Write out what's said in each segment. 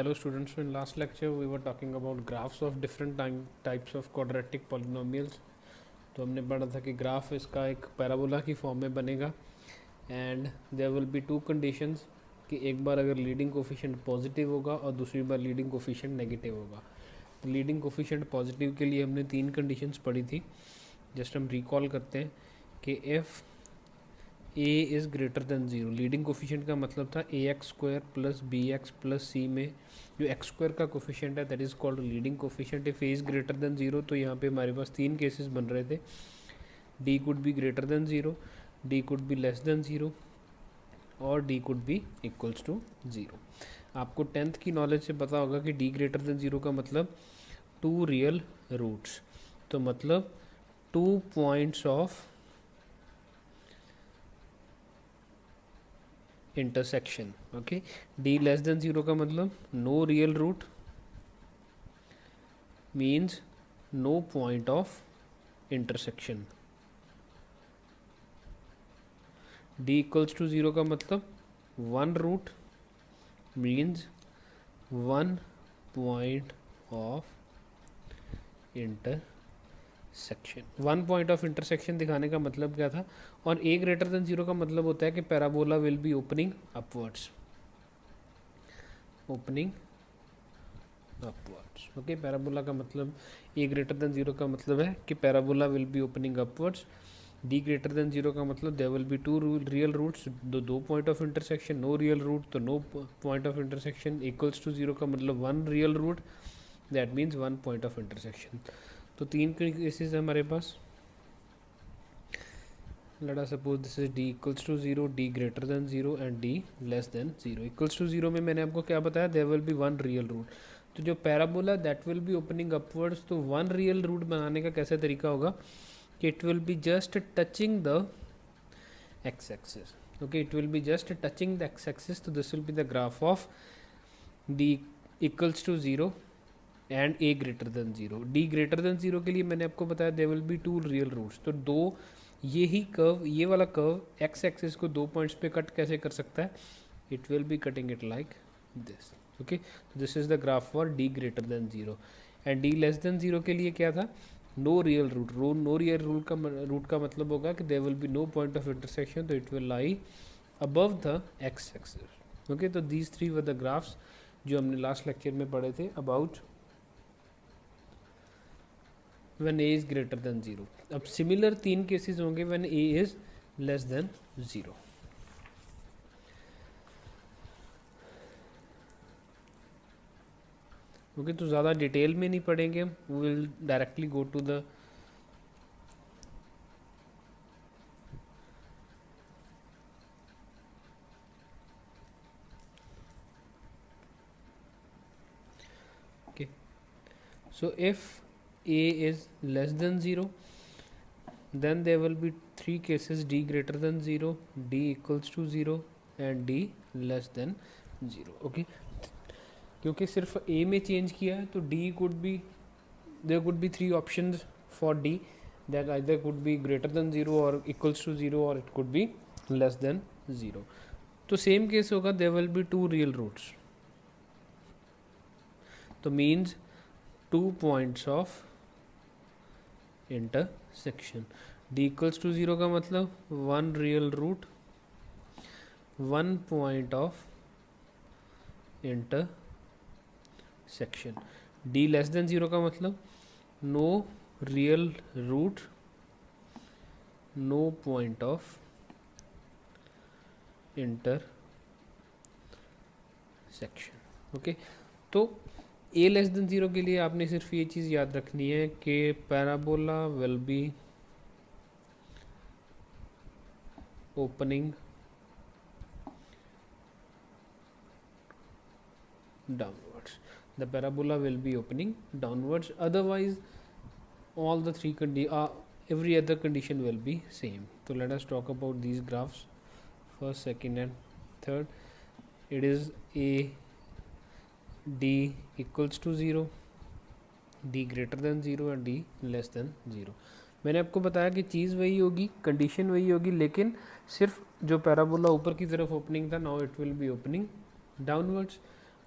Hello students, in last lecture we were talking about graphs of different types of quadratic polynomials. तो हमने पढ़ा था कि graph इसका एक पैराबोला की फॉर्म में बनेगा and there will be two conditions कि एक बार अगर लीडिंग कोफिशिएंट पॉजिटिव होगा और दूसरी बार लीडिंग कोफिशिएंट नेगेटिव होगा। तो लीडिंग कोफिशिएंट पॉजिटिव के लिए हमने तीन कंडीशंस पढ़ी थी। जस्ट हम रिकॉल करते हैं कि if A is greater than zero, leading coefficient का मतलब था A X square plus B X plus C में जो एक्स स्क्वायर का कोफिशिएंट है that is called leading coefficient. If A is greater than zero तो यहाँ पे हमारे पास तीन केसेस बन रहे थे। D could be greater than zero, D could be less than zero और D could be equals to zero. आपको टेंथ की नॉलेज से पता होगा कि डी ग्रेटर देन ज़ीरो का मतलब टू रियल रूट्स, तो मतलब two points of intersection. Okay, D less than zero का मतलब no real root means no point of intersection. D equals to zero का मतलब one root means one point of intersection. One point of intersection दिखाने का मतलब क्या था? और ए ग्रेटर देन ज़ीरो का मतलब होता है कि parabola will be opening upwards, opening upwards. Okay, parabola का मतलब ए ग्रेटर देन ज़ीरो का मतलब है कि parabola will be opening upwards. D greater than zero का मतलब there will be two real roots, दो point of intersection, no real root तो no point of intersection. Equals to zero का मतलब one real root that means one point of intersection. तो तीन cases है हमारे पास। Let us suppose this is d equals to 0, d greater than 0 and d less than 0. Equals to 0 में मैंने आपको क्या बताया? there will be one real root। तो जो parabola that will be opening upwards, तो one real root बनाने का कैसे तरीका होगा कि it will be just touching the x axis। okay, it will be just touching the x axis, तो this will be the graph of d equals to 0 and A greater than zero. D greater than zero के लिए मैंने आपको बताया there will be two real roots, तो दो ये ही curve, ये वाला कर्व एक्स एक्सिस को दो पॉइंट्स पे कट कैसे कर सकता है? It will be cutting it like this. Okay, this is the graph for D greater than zero. And D less than zero के लिए क्या था? No real root. No real root का मतलब होगा कि there will be no point of intersection, तो it will lie above the X axis. Okay, तो these three were the graphs जो हमने लास्ट लेक्चर में पढ़े थे about when a is greater than 0। अब सिमिलर तीन केसेस होंगे when a is less than 0। Okay, तो ज़्यादा डिटेल में नहीं पढ़ेंगे, we will directly go to the okay, so if a is less than 0 then there will be three cases: d greater than 0, d equals to 0 and d less than 0। Okay, क्योंकि सिर्फ a में change किया है तो d could be, there could be three options for d that either could be greater than 0 और equals to 0 और it could be less than 0। तो same case होगा, there will be two real roots, तो means two points of intersection. D equals to 0 का मतलब one real root, one point of intersection. D less than 0 का मतलब no real root, no point of intersection. Okay, तो A less than 0 के लिए आपने सिर्फ ये चीज़ याद रखनी है कि parabola will be opening downwards, the parabola will be opening downwards, otherwise all the every other condition will be same। so let us talk about these graphs, first, second and third। it is a d equals to 0, d greater than 0 and d less than 0। मैंने आपको बताया कि चीज़ वही होगी, condition वही होगी, लेकिन सिर्फ जो पैराबोला ऊपर की तरफ ओपनिंग था, now it will be opening downwards.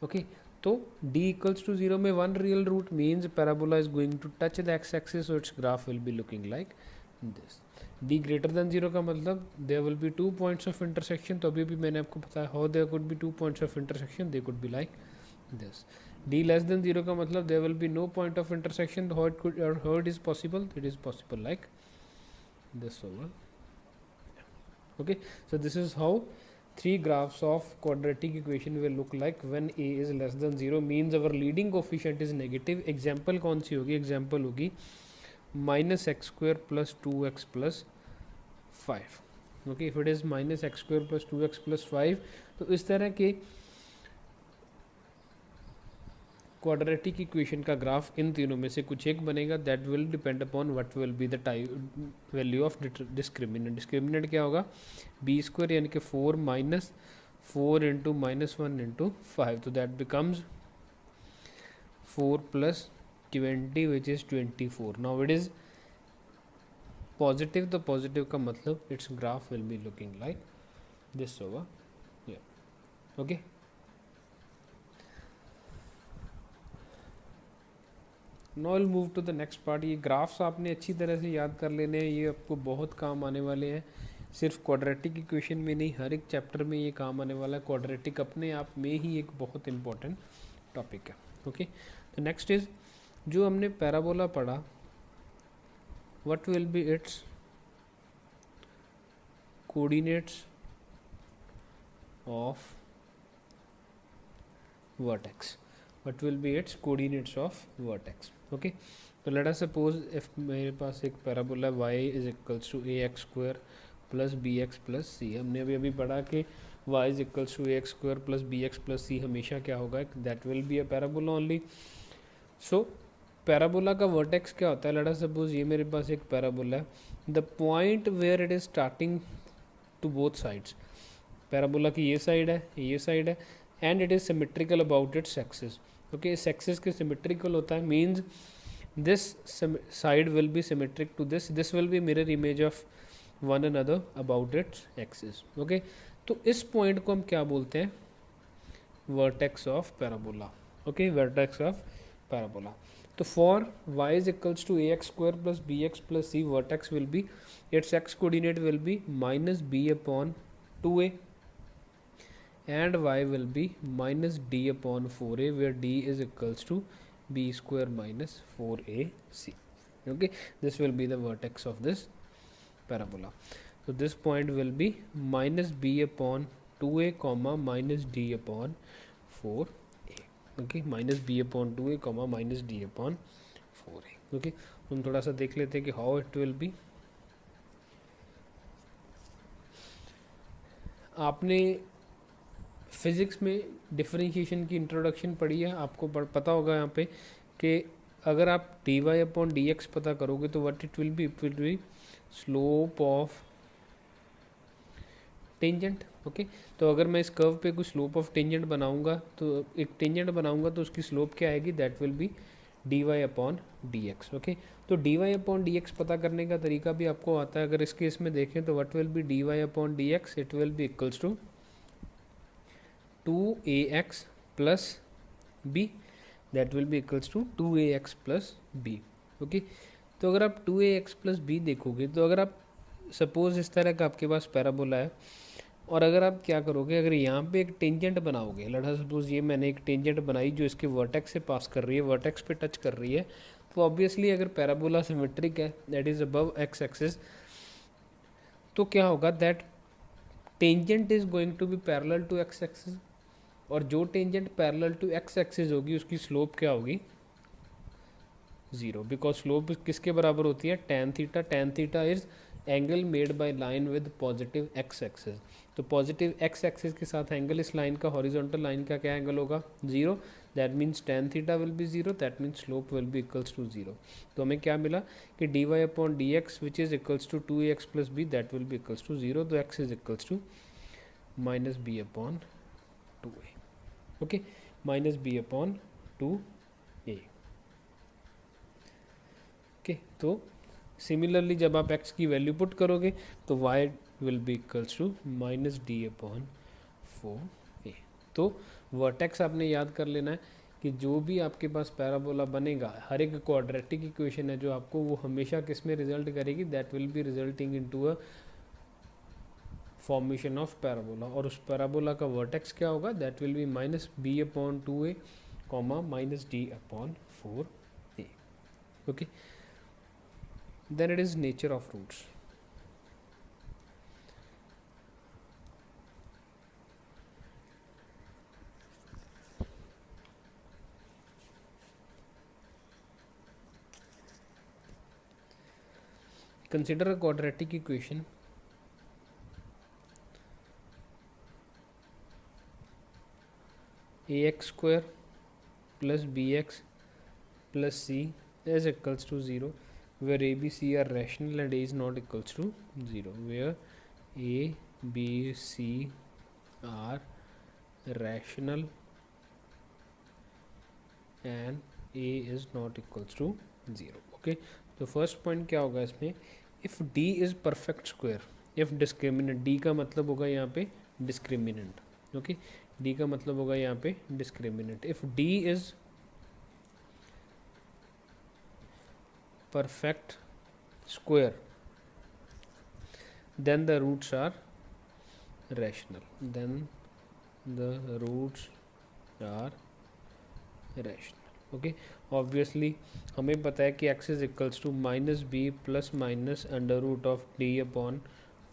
Okay, तो d इक्वल्स टू 0 में one real root means parabola is going to touch the X axis, so its graph will be looking like this. d greater than 0 का मतलब there will be 2 points of intersection. तो अभी भी मैंने आपको बताया how there could be 2 points of intersection, they could be like this. d less than 0 का मतलब there will be no point of intersection, how it could और how it is possible, it is possible like this over. Okay, so this is how three graphs of quadratic equation will look like when a is less than 0 means our leading coefficient is negative. example कौन सी होगी? example होगी minus x square plus 2x plus 5. okay, if it is minus x square plus 2x plus 5, तो इस तरह के quadratic equation का graph इन तीनों में से कुछ एक बनेगा. That will depend upon what will be the value of discriminant. Discriminant क्या होगा? बी स्क्वायर यानी कि 4 माइनस 4 इंटू माइनस 1 इंटू 5, तो that becomes 4 plus 20 which is 24. Now it is positive, तो पॉजिटिव का मतलब its graph will be looking like this over. Okay, now will move to the next part. ये graphs आपने अच्छी तरह से याद कर लेने हैं, ये आपको बहुत काम आने वाले हैं. सिर्फ क्वाड्रेटिक इक्वेशन में नहीं, हर एक चैप्टर में ये काम आने वाला है. क्वाड्रेटिक अपने आप में ही एक बहुत इंपॉर्टेंट टॉपिक है. ओके, तो नेक्स्ट इज जो हमने पैराबोला पढ़ा, what will B it's coordinates of vertex. what will be its coordinates of vertex. okay, तो let us suppose if मेरे पास एक parabola y is equals to ax square plus bx plus c. हमने अभी पढ़ा कि y is equals to ax square plus bx plus c हमेशा क्या होगा? that will be a parabola only. so parabola का वर्टेक्स क्या होता है? let us suppose ये मेरे पास एक पैराबोला है. the point where it is starting to both sides, parabola की ये साइड है, ये साइड है, and it is symmetrical about its axis. Okay, इस एक्सिस के सिमेट्रिकल होता है means this side will be symmetric to this, this will be mirror image of one another about its axis. Okay, तो इस point को हम क्या बोलते हैं? Vertex of parabola. Okay, vertex of parabola. तो for y is equals to ax square plus bx plus c, vertex will B it's x coordinate will be minus b upon 2a and y will be minus d upon 4a, where d is equals to b square minus 4ac. okay, this will be the vertex of this parabola. so this point will be minus b upon 2a comma minus d upon 4a. okay, minus b upon 2a comma minus d upon 4a. okay, हम थोड़ा सा देख लेते हैं कि how it will be. आपने physics में differentiation की इंट्रोडक्शन पढ़ी है, आपको पता होगा यहाँ पे कि अगर आप D Y upon D X पता करोगे तो what it will be slope of tangent. Okay, तो अगर मैं इस कर्व पे कुछ स्लोप ऑफ टेंजेंट बनाऊंगा, तो एक टेंजेंट बनाऊंगा तो उसकी स्लोप क्या आएगी? That will be D Y upon D X. Okay, तो D Y upon D X पता करने का तरीका भी आपको आता है. अगर इस केस में देखें तो what will be D Y upon D X, it will be equals to 2ax plus b, that will be equals to 2ax plus b. Okay, तो अगर आप 2ax plus b देखोगे, तो अगर आप सपोज इस तरह का आपके पास पैराबोला है और अगर आप क्या करोगे, अगर यहाँ पे एक टेंजेंट बनाओगे, लेट्स सपोज ये मैंने एक टेंजेंट बनाई जो इसके वर्टेक्स से पास कर रही है, वर्टेक्स पे टच कर रही है, तो ऑब्वियसली अगर पैराबोला सिमेट्रिक है, that is above X axis, तो क्या होगा? That tangent is going to be parallel to X axis, और जो tangent parallel to X axis होगी उसकी स्लोप क्या होगी? 0, बिकॉज स्लोप किसके बराबर होती है? tan theta. tan theta is angle made by line with positive x axis. तो पॉजिटिव एक्स एक्सिस के साथ एंगल इस लाइन का, हॉरिजॉन्टल लाइन का क्या एंगल होगा? 0. That means tan theta will be 0, that means slope will be equals to 0. तो हमें क्या मिला कि D Y upon D X which is equals to 2ax plus B, that will be equals to 0. तो X is equals to minus B upon 2a. Okay, minus B upon 2a. Okay, तो similarly जब आप x की value put करोगे तो y will be equals to minus D upon 4a. तो vertex आपने याद कर लेना है कि जो भी आपके पास पैराबोला बनेगा, हर एक क्वाड्रेटिक इक्वेशन है जो आपको, वो हमेशा किस में रिजल्ट करेगी, that will be resulting into a formation of parabola. और उस पैराबोला का वर्टेक्स क्या होगा, that will be minus B upon 2a comma minus D upon 4a। Okay, then it is nature of roots. Consider a quadratic equation ax square plus bx plus c is equals to 0, where a, b, c are rational and a is not equals to 0, where a, b, c are rational and a is not equals to 0. Okay, तो first point क्या होगा इसमें, if d is perfect square, if discriminant, d का मतलब होगा यहाँ पे discriminant. Okay, d का मतलब होगा यहाँ पे discriminant. If d is perfect square then the roots are rational, then the roots are rational. Okay, obviously हमें पता है कि x is equals to minus B plus minus under root of D upon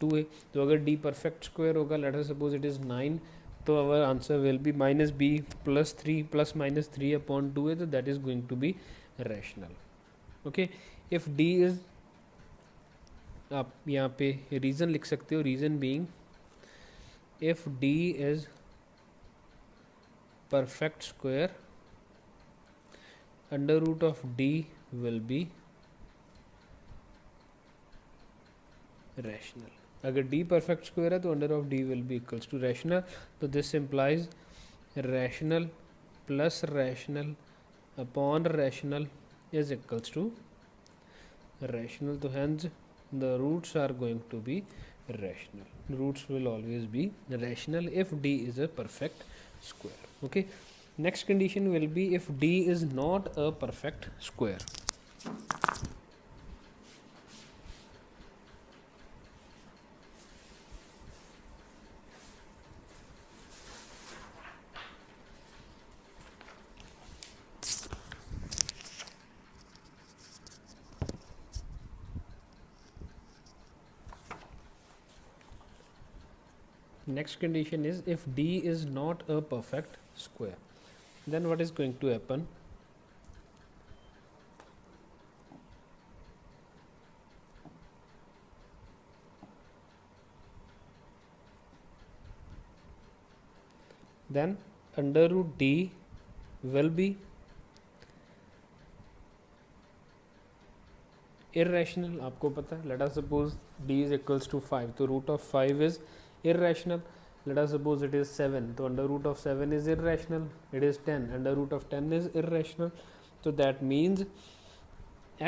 2a। तो अगर d perfect square होगा, let us suppose it is 9, तो our answer will be minus B plus 3 plus minus 3 upon 2a, तो that is going to be rational. Okay, if d is, आप यहाँ पे reason लिख सकते हो, reason being if d is perfect square, under root of d will be rational. अगर d perfect square है तो under of d will be equals to rational, तो this implies rational plus rational upon rational is equals to rational, तो hence the roots are going to be rational. Roots will always be rational if d is a perfect square. Okay, next condition will be if d is not a perfect square. Next condition is if d is not a perfect square, then what is going to happen, then under root d will be irrational। आपको पता है, let us suppose d is equals to 5, तो root of 5 is irrational। let us suppose it is 7, तो under root of 7 is irrational। it is 10, under root of 10 is irrational, so that means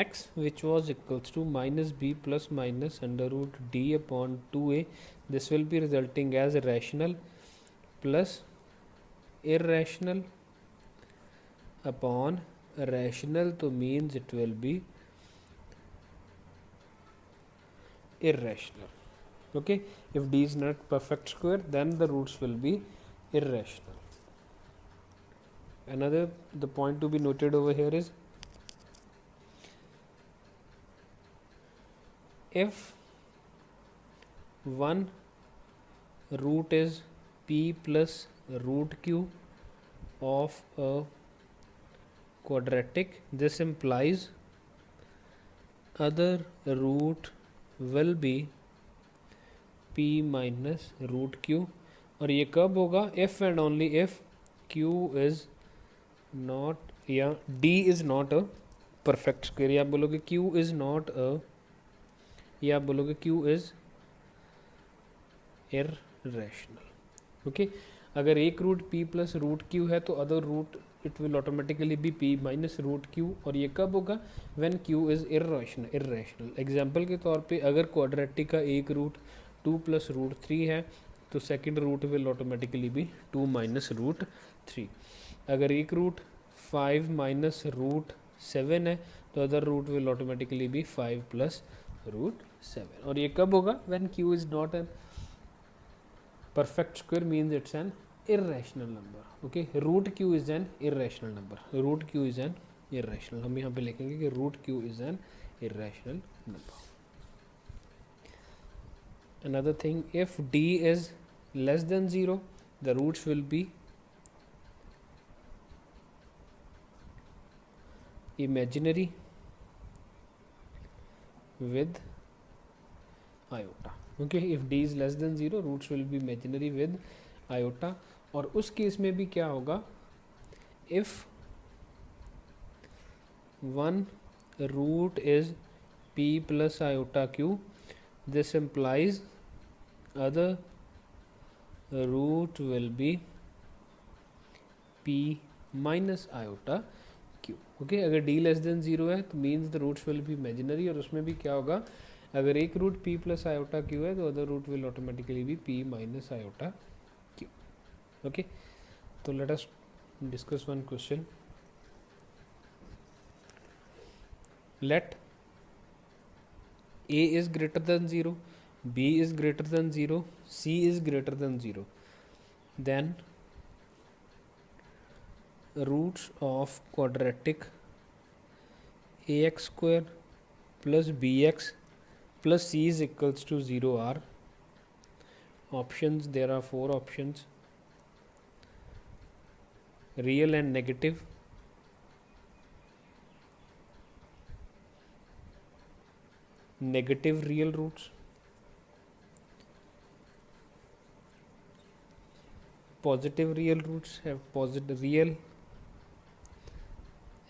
x which was equals to minus b plus minus under root d upon 2a, this will be resulting as rational plus irrational upon rational, तो means it will be irrational. Okay, if d is not perfect square, then the roots will be irrational. Another, the point to be noted over here is if one root is p plus root q of a quadratic, this implies other root will be p minus root q, और ये कब होगा, if and only if q is not या d is not a perfect square, या आप बोलोगे q is not a, या आप बोलोगे q is irrational. ओके, अगर एक root p plus root q है तो other root it will automatically be p minus root q, और ये कब होगा, when q is irrational. Example के तौर पे अगर क्वाड्रेटिक का एक रूट 2 प्लस रूट 3 है, तो second root will automatically be 2 minus root 3। अगर एक रूट 5 माइनस रूट 7 है तो other root will automatically be 5 plus root 7। और ये कब होगा? When q is not an perfect square, means it's an irrational number. Okay, root q is an irrational number. Root q is an irrational, हम यहाँ पे लिखेंगे कि root q is an irrational number. Another thing, if d is less than 0, the roots will be imaginary with iota. Okay, if d is less than 0, roots will be imaginary with iota. और उस case में भी क्या होगा? if one root is p plus iota q, this implies other root will be p minus iota q. Okay, अगर d less than 0 है तो means the roots will be imaginary, और उसमें भी क्या होगा? अगर एक root p plus iota q है तो other root will automatically be p minus iota q. Okay, तो let us discuss one question. Let a is greater than 0, b is greater than 0, c is greater than 0, then roots of quadratic ax square plus bx plus c is equals to 0 are options. There are 4 options: real and negative, negative real roots, positive real roots, have positive real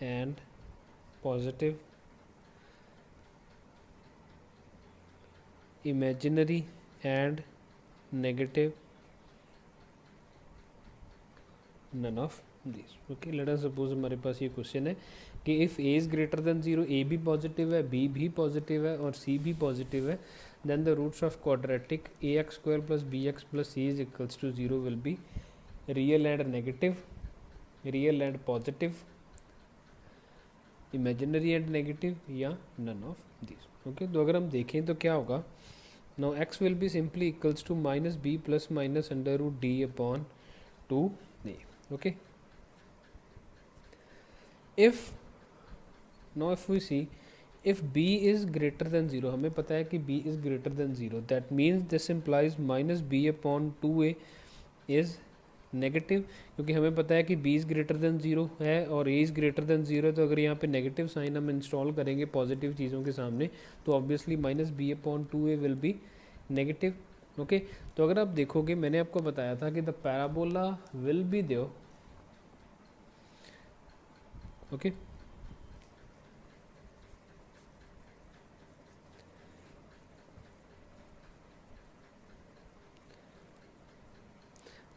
and positive, imaginary and negative, none of these. Okay, late us suppose हमारे पास ये question है कि if A is greater than 0, ए भी positive है, B भी positive है और सी भी पॉजिटिव है, then the roots of quadratic A X square plus B X plus C is equals to 0 will be real and negative, real and positive, imaginary and negative, या none of this. Okay, तो अगर हम देखें तो क्या होगा? Now X will be simply equals to minus B plus minus under root D upon 2 A. Okay, if now if we see if b is greater than 0, हमें पता है कि b is greater than 0, that means this implies minus b upon 2a is negative, क्योंकि हमें पता है कि b is greater than 0 है और a इज़ ग्रेटर देन 0 है, तो अगर यहाँ पे नेगेटिव साइन हम इंस्टॉल करेंगे पॉजिटिव चीज़ों के सामने तो obviously minus B upon 2a will be negative. Okay, तो अगर आप देखोगे मैंने आपको बताया था कि the parabola will be there. Okay,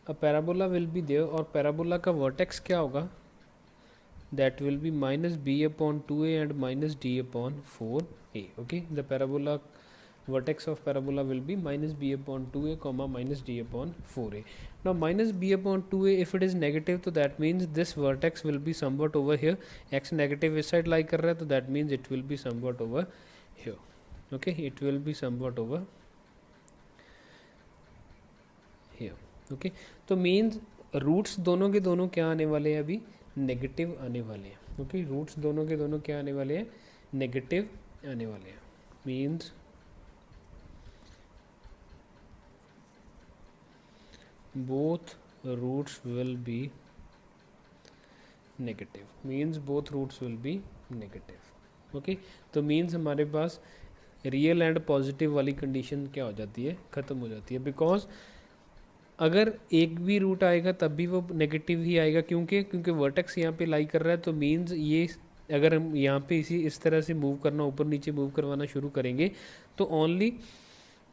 a parabola will be there, और पैराबोला का वर्टेक्स क्या होगा? That will be minus B upon 2a and minus D upon 4a. Okay, the parabola vertex of parabola will be minus b upon 2a comma minus d upon 4a. Now minus b upon 2a, if it is negative, so that means this vertex will be somewhat over here. X negative इस side lie कर रहा है, तो that means it will be somewhat over here. Okay, it will be somewhat over here. Okay, तो means roots दोनों के दोनों क्या आने वाले हैं? अभी नेगेटिव आने वाले हैं. ओके, रूट्स दोनों के दोनों क्या आने वाले हैं? नेगेटिव आने वाले हैं. Means both roots will be negative, means both roots will be negative. Okay, तो मीन्स हमारे पास रियल एंड पॉजिटिव वाली कंडीशन क्या हो जाती है? ख़त्म हो जाती है. बिकॉज अगर एक भी रूट आएगा तब भी वो नेगेटिव ही आएगा, क्योंकि वर्टेक्स यहाँ पे लाई कर रहा है, तो मीन्स ये अगर हम यहाँ पे इस तरह से मूव करना, ऊपर नीचे मूव करवाना शुरू करेंगे तो only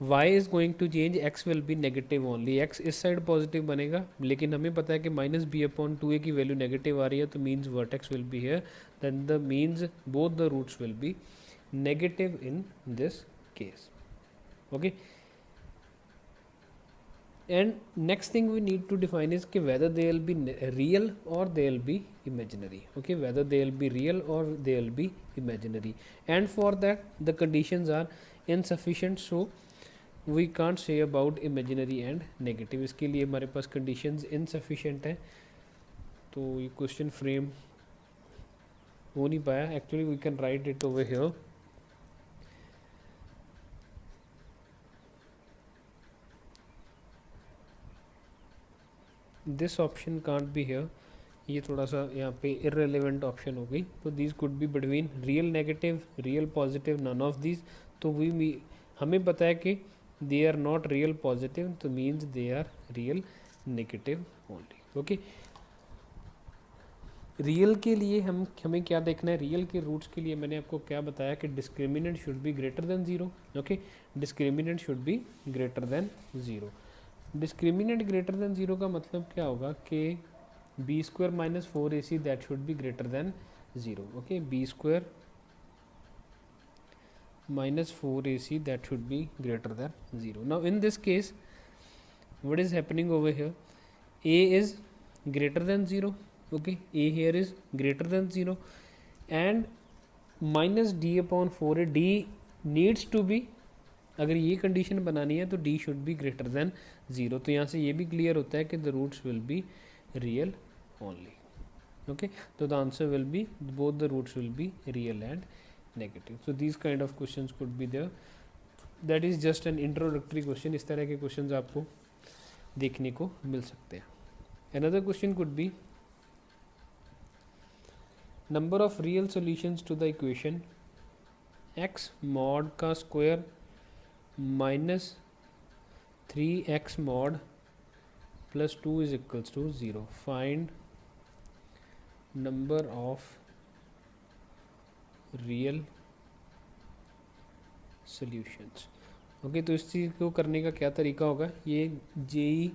y is going to change, x will be negative only. x इस साइड पॉजिटिव बनेगा, लेकिन हमें पता है कि माइनस बी अपॉन 2a की वैल्यू नेगेटिव आ रही है, तो means vertex will be here, then the means both the roots will be negative in this case. Okay, And next thing we need to define is कि whether they will be real or they will be imaginary. Okay, whether they will be real or they will be imaginary. And for that the conditions are insufficient, so we can't say about imaginary and negative. इसके लिए हमारे पास conditions insufficient है, तो ये question frame हो नहीं पाया. Actually we can write it over here. This option can't be here. ये थोड़ा सा यहाँ पे irrelevant option हो गई. तो these could be between real negative, real positive, none of these. तो हमें पता है कि they are not real positive, तो means they are real negative only. Okay. Real के लिए हमें क्या देखना है, रियल के रूट्स के लिए मैंने आपको क्या बताया कि discriminant should be greater than zero. Okay, discriminant should be greater than zero. Discriminant greater than zero का मतलब क्या होगा कि B square minus 4ac that should be greater than zero. Okay, B square minus 4ac that should be greater than 0. Now in this case what is happening over here, a is greater than 0. Okay, a here is greater than 0 and minus d upon 4a, d needs to be, अगर ये condition बनानी है तो d should be greater than 0. तो यहाँ से ये भी क्लियर होता है कि the roots will be real only. Okay, तो the answer will be both the roots will be real and negative. So these kind of questions could be there. That is just an introductory question. इस तरह के questions आपको देखने को मिल सकते हैं. Another question could be number of real solutions to the equation x mod का square minus 3x mod plus 2 is equals to 0. Find number of real solutions. Okay, तो इस चीज़ को करने का क्या तरीका होगा, ये जेई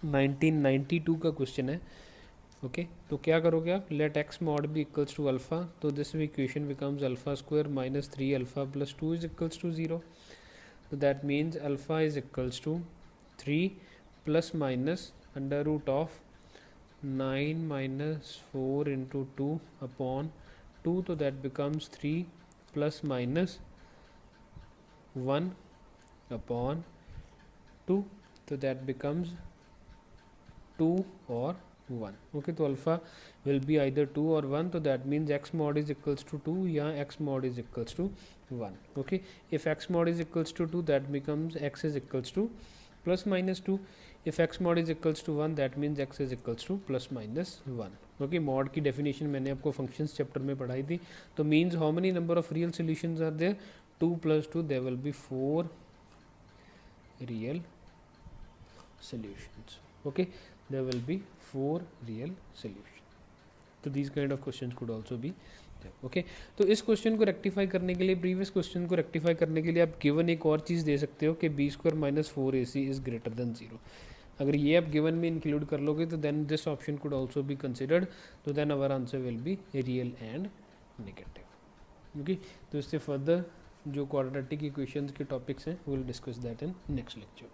1992 का क्वेश्चन है. ओके, तो क्या करोगे आप, let X mod be equals to alpha, तो this equation becomes alpha square minus 3 alpha plus 2 is equals to 0. तो that means alpha is equals to 3 plus minus under root of 9 minus 4 into 2 upon 2, तो that becomes 3 plus minus 1 upon 2, तो that becomes 2 or 1. Okay, तो alpha will be either 2 or 1, तो that means x mod is equals to 2 या x mod is equals to 1. Okay, if x mod is equals to 2 that becomes x is equals to plus minus 2. if x mod is equals to 1 that means x is equals to plus minus 1. Okay, mod की definition मैंने आपको functions chapter में पढ़ाई थी. तो means how many number of real solutions are there, 2 plus 2 there will be 4 real solutions. Okay, there will be 4 real solutions. तो these kind of questions could also be there. Okay, तो इस question को rectify करने के लिए, previous question को rectify करने के लिए आप गिवन एक और चीज़ दे सकते हो कि B square minus 4ac is greater than 0. अगर ये आप गिवन में इंक्लूड कर लोगे तो then this option could also be considered, तो then our answer will be real and negative. Okay, तो इससे फर्दर जो क्वाड्रेटिक इक्वेशंस के टॉपिक्स हैं will discuss that in next lecture.